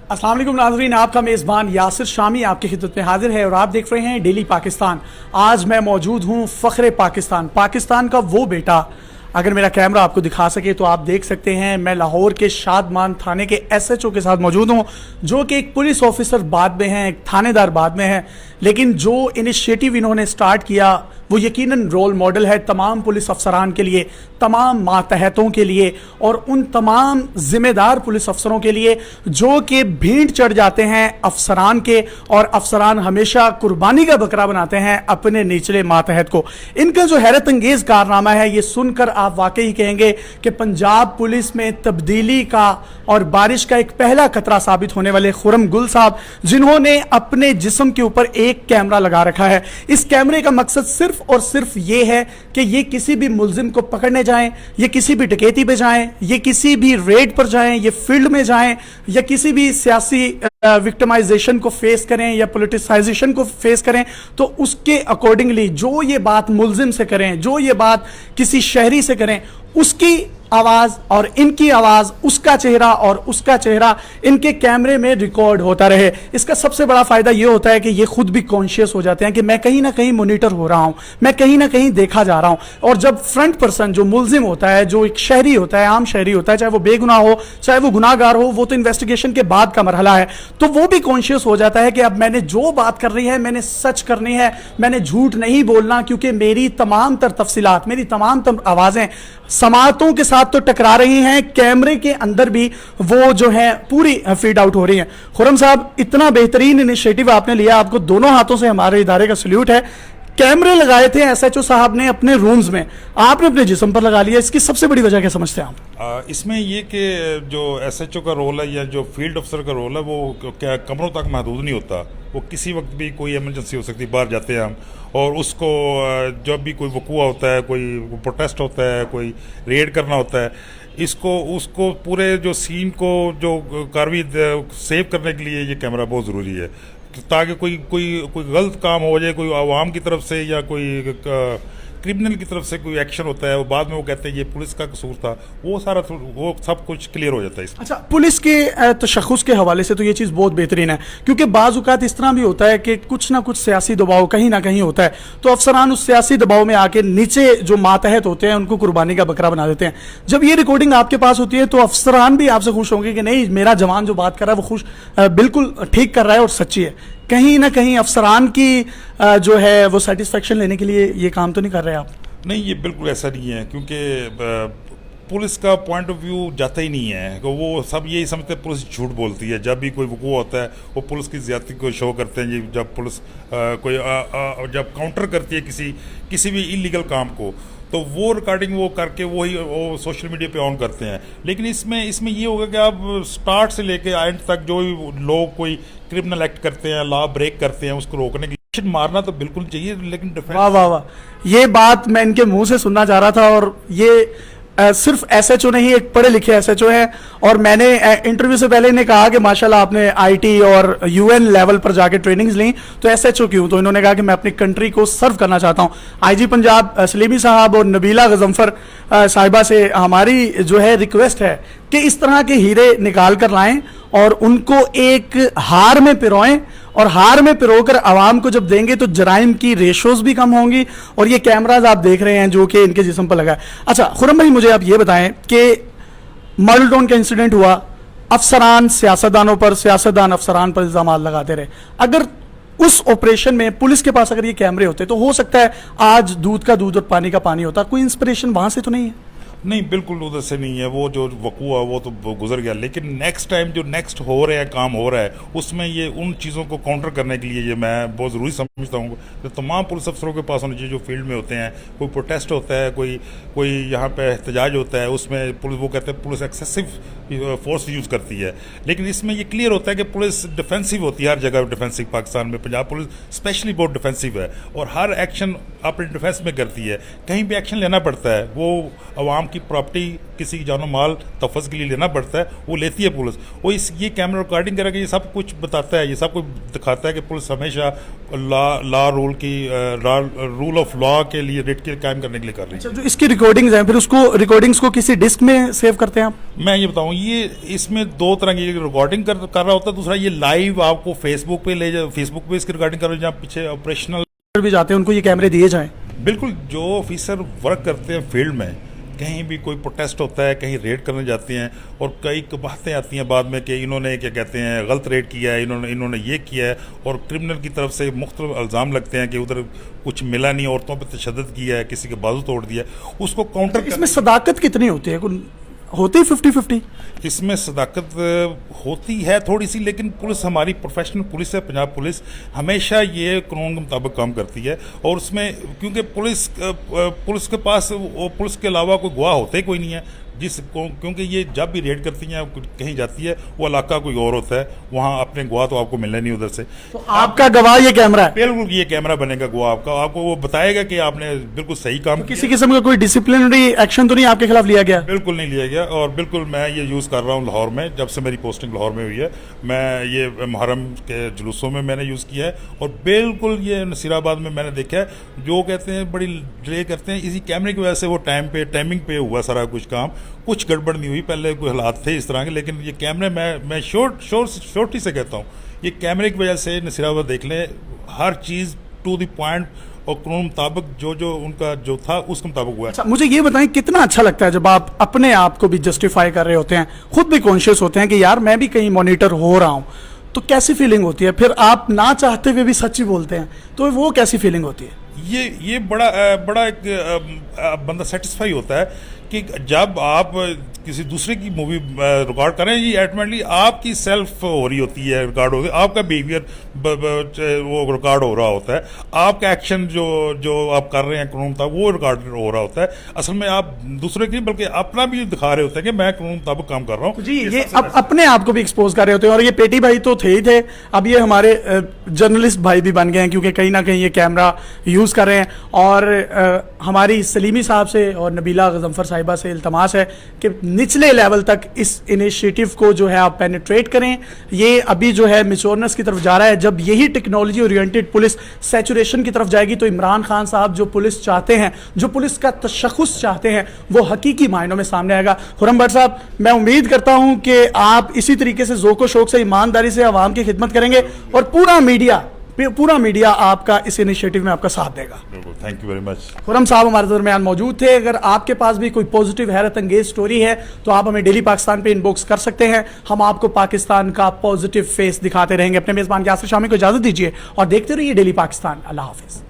अस्सलाम वालेकुम नाज़रीन, आपका मेज़बान यासिर शामी आपकी खिदमत में हाजिर है और आप देख रहे हैं डेली पाकिस्तान। आज मैं मौजूद हूँ फ़ख्रे पाकिस्तान, पाकिस्तान का वो बेटा। अगर मेरा कैमरा आपको दिखा सके तो आप देख सकते हैं मैं लाहौर के शादमान थाने के SHO के साथ मौजूद हूँ, जो कि एक पुलिस ऑफिसर बाद में हैं, एक थानेदार बाद में हैं, लेकिन जो इनिशिएटिव इन्होंने स्टार्ट किया वो यकीनन रोल मॉडल है तमाम पुलिस अफसरान के लिए, तमाम मातहतों के लिए और उन तमाम ज़िम्मेदार पुलिस अफसरों के लिए जो कि भीड़ चढ़ जाते हैं अफसरान के, और अफसरान हमेशा कुर्बानी का बकरा बनाते हैं अपने निचले मातहत को। इनका जो हैरत अंगेज़ कारनामा है ये सुनकर आप वाकई कहेंगे कि पंजाब पुलिस में तब्दीली का और बारिश का एक पहला खतरा साबित होने वाले खुर्रम गुल साहब, जिन्होंने अपने जिस्म के ऊपर एक कैमरा लगा रखा है। इस कैमरे का मकसद सिर्फ और सिर्फ ये है कि ये किसी भी मुल्जिम को पकड़ने जाएं, ये किसी भी डकैती पे जाएं, ये किसी भी रेड पर जाएं, ये फील्ड में जाएं, या किसी भी सियासी विक्टिमाइजेशन को फेस करें या पोलिटिसाइजेशन को फेस करें, तो उसके अकॉर्डिंगली जो ये बात मुल्जिम से करें, जो ये बात किसी शहरी से करें, उसकी आवाज़ और इनकी आवाज़, उसका चेहरा और उसका चेहरा इनके कैमरे में रिकॉर्ड होता रहे। इसका सबसे बड़ा फ़ायदा ये होता है कि ये खुद भी कॉन्शियस हो जाते हैं कि मैं कहीं ना कहीं मॉनिटर हो रहा हूँ, मैं कहीं ना कहीं देखा जा रहा हूँ। और जब फ्रंट पर्सन जो मुल्जिम होता है, जो एक शहरी होता है, आम शहरी होता है, चाहे वो बेगुनाह हो चाहे वो गुनाहगार हो, वो तो इन्वेस्टिगेशन के बाद का मरहला है, तो वो भी कॉन्शियस हो जाता है कि अब मैंने जो बात कर रही है मैंने सच करनी है, मैंने झूठ नहीं बोलना, क्योंकि मेरी तमाम तर तफसीलात, मेरी तमाम तर आवाज़ें समातों के साथ तो टकरा रही हैं, कैमरे के अंदर भी वो जो है पूरी फीड आउट हो रही हैं। खुर्रम साहब, इतना बेहतरीन इनिशिएटिव आपने लिया, आपको दोनों हाथों से हमारे इदारे का सल्यूट है। कैमरे लगाए थे SHO साहब ने अपने रूम्स में, आपने अपने जिस्म पर लगा लिया, इसकी सबसे बड़ी वजह क्या समझते हैं आप? इसमें ये कि जो SHO का रोल है या जो फील्ड अफसर का रोल है वो क्या कमरों तक महदूद नहीं होता। वो किसी वक्त भी कोई इमरजेंसी हो सकती है, बाहर जाते हैं हम, और उसको जब भी कोई वकूआ होता है, कोई प्रोटेस्ट होता है, कोई रेड करना होता है, उसको पूरे जो सीन को जो कार्रवाई सेव करने के लिए ये कैमरा बहुत ज़रूरी है, ताकि कोई गलत काम हो जाए, कोई आवाम की तरफ से या कोई क्रिमिनल की तरफ से कोई एक्शन होता है, वो बाद में वो कहते हैं ये पुलिस का कसूर था, वो सारा वो सब कुछ क्लियर हो जाता है इसमें। अच्छा, पुलिस के तशख़्ख़ुस के हवाले से तो ये चीज़ बहुत बेहतरीन है, क्योंकि बाज़ औक़ात इस तरह भी होता है कि कुछ ना कुछ सियासी दबाव कहीं ना कहीं होता है, तो अफसरान उस सियासी दबाव में आके नीचे जो मातहत होते हैं उनको कुर्बानी का बकरा बना देते हैं। जब ये रिकॉर्डिंग आपके पास होती है तो अफसरान भी आपसे खुश होंगे कि नहीं, मेरा जवान जो बात कर रहा है वो बिल्कुल ठीक कर रहा है और सच्ची है। कहीं ना कहीं अफसरान की जो है वो सेटिस्फेक्शन लेने के लिए ये काम तो नहीं कर रहे आप? नहीं, ये बिल्कुल ऐसा नहीं है, क्योंकि पुलिस का पॉइंट ऑफ व्यू जाता ही नहीं है कि वो सब यही समझते हैं पुलिस झूठ बोलती है। जब भी कोई वकूआ होता है वो पुलिस की ज़्यादती को शो करते हैं जी, जब पुलिस जब काउंटर करती है किसी भी इलीगल काम को, तो वो रिकॉर्डिंग वो करके वो सोशल मीडिया पे ऑन करते हैं। लेकिन इसमें ये होगा कि आप स्टार्ट से लेके एंड तक जो लोग कोई क्रिमिनल एक्ट करते हैं, लॉ ब्रेक करते हैं, उसको रोकने के लिए मारना तो बिल्कुल चाहिए, लेकिन डिफेंस। वाह वाह वाह, ये बात मैं इनके मुंह से सुनना चाह रहा था, और ये सिर्फ SHO नहीं, एक पढ़े लिखे SHO है, और मैंने इंटरव्यू से पहले इन्हें कहा कि माशाल्लाह आपने IT और UN लेवल पर जाके ट्रेनिंग्स ली, तो SHO क्यों? तो इन्होंने कहा कि मैं अपनी कंट्री को सर्व करना चाहता हूँ। IG पंजाब सलीमी साहब और नबीला गजम्फर साहिबा से हमारी जो है रिक्वेस्ट है कि इस तरह के हीरे निकाल कर लाएं और उनको एक हार में पिरोएं, और हार में पिरोकर आवाम को जब देंगे तो जराइम की रेशोज भी कम होंगी, और ये कैमराज आप देख रहे हैं जो कि इनके जिस्म पर लगा है। अच्छा खुर्रम भाई, मुझे आप ये बताएं कि मॉडल टाउन का इंसिडेंट हुआ, अफसरान सियासतदानों पर, सियासतदान अफसरान पर इल्ज़ाम लगाते रहे। अगर उस ऑपरेशन में पुलिस के पास अगर ये कैमरे होते तो हो सकता है आज दूध का दूध और पानी का पानी होता। कोई इंस्पिरेशन वहां से तो नहीं है? नहीं, बिल्कुल उधर से नहीं है। वो जो वकूआ वो तो गुजर गया, लेकिन नेक्स्ट टाइम जो नेक्स्ट हो रहा है काम हो रहा है उसमें ये उन चीज़ों को काउंटर करने के लिए ये मैं बहुत ज़रूरी समझता हूँ कि तमाम पुलिस अफसरों के पास होना चाहिए जो फील्ड में होते हैं। कोई प्रोटेस्ट होता है, कोई यहाँ पे एहतजाज होता है, उसमें पुलिस वो कहते हैं पुलिस एक्सेसिव फोर्स यूज़ करती है, लेकिन इसमें ये क्लियर होता है कि पुलिस डिफेंसिव होती है, हर जगह डिफेंसिव। पाकिस्तान में पंजाब पुलिस स्पेशली बहुत डिफेंसिव है और हर एक्शन अपने डिफेंस में करती है। कहीं भी एक्शन लेना पड़ता है, वो आवाम की प्रॉपर्टी, किसी की जानो माल तहफ़्फ़ुज़ के लिए लेना पड़ता है, वो लेती है पुलिस। वो ये कैमरा रिकॉर्डिंग करके ये सब कुछ बताता है, ये सब कुछ दिखाता है कि पुलिस हमेशा लॉ لا رول کی رول آف لا کے لیے ریٹ کے قائم کرنے کے لیے کر رہی ہے. جو اس کی ریکارڈنگز ہیں پھر اس کو ریکارڈنگز کو کسی ڈسک میں سیو کرتے ہیں آپ؟ میں یہ بتاؤں یہ اس میں دو طرح کی ریکارڈنگ کر رہا ہوتا ہے. دوسرا یہ لائیو آپ کو فیس بک پہ لے جائے, فیس بک پہ اس کی ریکارڈنگ کر رہے ہیں جہاں پیچھے آپریشنل بھی جاتے ہیں ان کو یہ کیمرے دیے جائیں. بالکل جو آفیسر ورک کرتے ہیں فیلڈ میں, کہیں بھی کوئی پروٹیسٹ ہوتا ہے, کہیں ریڈ کرنے جاتے ہیں اور کئی باتیں آتی ہیں بعد میں کہ انہوں نے کیا کہتے ہیں غلط ریڈ کیا ہے, انہوں نے یہ کیا ہے, اور کرمنل کی طرف سے مختلف الزام لگتے ہیں کہ ادھر کچھ ملا نہیں, عورتوں پہ تشدد کیا ہے, کسی کے بازو توڑ دیا, اس کو کاؤنٹر اس میں صداقت کتنی ہوتی ہے؟ ہوتی 50-50؟ اس میں صداقت ہوتی ہے تھوڑی سی, لیکن پولیس ہماری پروفیشنل پولیس ہے, پنجاب پولیس ہمیشہ یہ قانون کے مطابق کام کرتی ہے. اور اس میں کیونکہ پولیس کے پاس پولیس کے علاوہ کوئی گواہ ہوتے کوئی نہیں ہے, کیونکہ یہ جب بھی ریڈ کرتی ہیں کہیں جاتی ہے وہ علاقہ کوئی اور ہوتا ہے, وہاں اپنے گواہ تو آپ کو ملنے نہیں ادھر سے. تو آپ کا گواہ یہ کیمرہ ہے؟ بالکل یہ کیمرہ بنے گا گواہ آپ کا, آپ کو وہ بتائے گا کہ آپ نے بالکل صحیح کام کیا. کسی قسم کا کوئی ڈسپلنری ایکشن تو نہیں آپ کے خلاف لیا گیا؟ بالکل نہیں لیا گیا, اور بالکل میں یہ یوز کر رہا ہوں لاہور میں, جب سے میری پوسٹنگ لاہور میں ہوئی ہے میں یہ محرم کے جلوسوں میں نے یوز کیا ہے. اور بالکل یہ نصیر آباد میں نے دیکھا ہے جو کہتے ہیں بڑی ڈیلے کرتے ہیں, اسی کیمرے کی وجہ سے وہ ٹائمنگ پہ ہوا سارا کچھ کام, کچھ گڑبڑ نہیں ہوئی. پہلے کوئی حالات تھے اس طرح کے, لیکن یہ کیمرے میں شورٹی سے کہتا ہوں یہ کیمرے کی وجہ سے نصیر آباد دیکھ لیں ہر چیز ٹو دی پوائنٹ اور قانون مطابق جو ان کا جو تھا اس کے مطابق ہوا ہے. اچھا مجھے یہ بتائیں کتنا اچھا لگتا ہے جب آپ اپنے آپ کو بھی جسٹیفائی کر رہے ہوتے ہیں, خود بھی کانشیس ہوتے ہیں کہ یار میں بھی کہیں مانیٹر ہو رہا ہوں, تو کیسی فیلنگ ہوتی ہے؟ پھر آپ نہ چاہتے ہوئے بھی سچی بولتے ہیں تو وہ کیسی فیلنگ ہوتی ہے؟ یہ بڑا ایک بندہ سیٹسفائی ہوتا ہے کہ جب آپ کسی دوسرے کی مووی ریکارڈ کریں, یہ الٹیمیٹلی آپ کی سیلف ہو رہی ہوتی ہے, ریکارڈ ہوتی ہے, آپ کا بیہیویئر وہ ریکارڈ ہو رہا ہوتا ہے, آپ کا ایکشن جو آپ کر رہے ہیں قانون مطابق وہ ریکارڈ ہو رہا ہوتا ہے. اصل میں آپ دوسرے کی بلکہ اپنا بھی دکھا رہے ہوتے ہیں کہ میں قانون مطابق کام کر رہا ہوں. جی یہ اپنے آپ کو بھی ایکسپوز کر رہے ہوتے ہیں, اور یہ پیٹی بھائی تو تھے ہی تھے, اب یہ ہمارے جرنلسٹ بھائی بھی بن گئے ہیں کیونکہ کہیں نہ کہیں یہ کیمرہ یوز کر رہے ہیں. اور ہماری سلیمی صاحب سے اور نبیلہ غضنفر صاحبہ سے التماس ہے کہ نچلے لیول تک اس انیشیٹو کو جو ہے آپ پینیٹریٹ کریں. یہ ابھی جو ہے میچورنس کی طرف جا رہا ہے. جب یہی ٹیکنالوجی اورینٹڈ پولیس سیچوریشن کی طرف جائے گی تو عمران خان صاحب جو پولیس چاہتے ہیں, جو پولیس کا تشخص چاہتے ہیں, وہ حقیقی معنوں میں سامنے آئے گا. خرم بٹ صاحب میں امید کرتا ہوں کہ آپ اسی طریقے سے ذوق و شوق سے ایمانداری سے عوام کی خدمت کریں گے اور پورا میڈیا آپ کا اس انیشیٹو میں آپ کا ساتھ دے گا. Thank you very much. Khurram صاحب ہمارے درمیان موجود تھے. اگر آپ کے پاس بھی کوئی پازیٹیو حیرت انگیز سٹوری ہے تو آپ ہمیں ڈیلی پاکستان پہ انباکس کر سکتے ہیں, ہم آپ کو پاکستان کا پازیٹیو فیس دکھاتے رہیں گے. اپنے میزبان یاسر شامی کو اجازت دیجیے اور دیکھتے رہیے ڈیلی پاکستان. اللہ حافظ.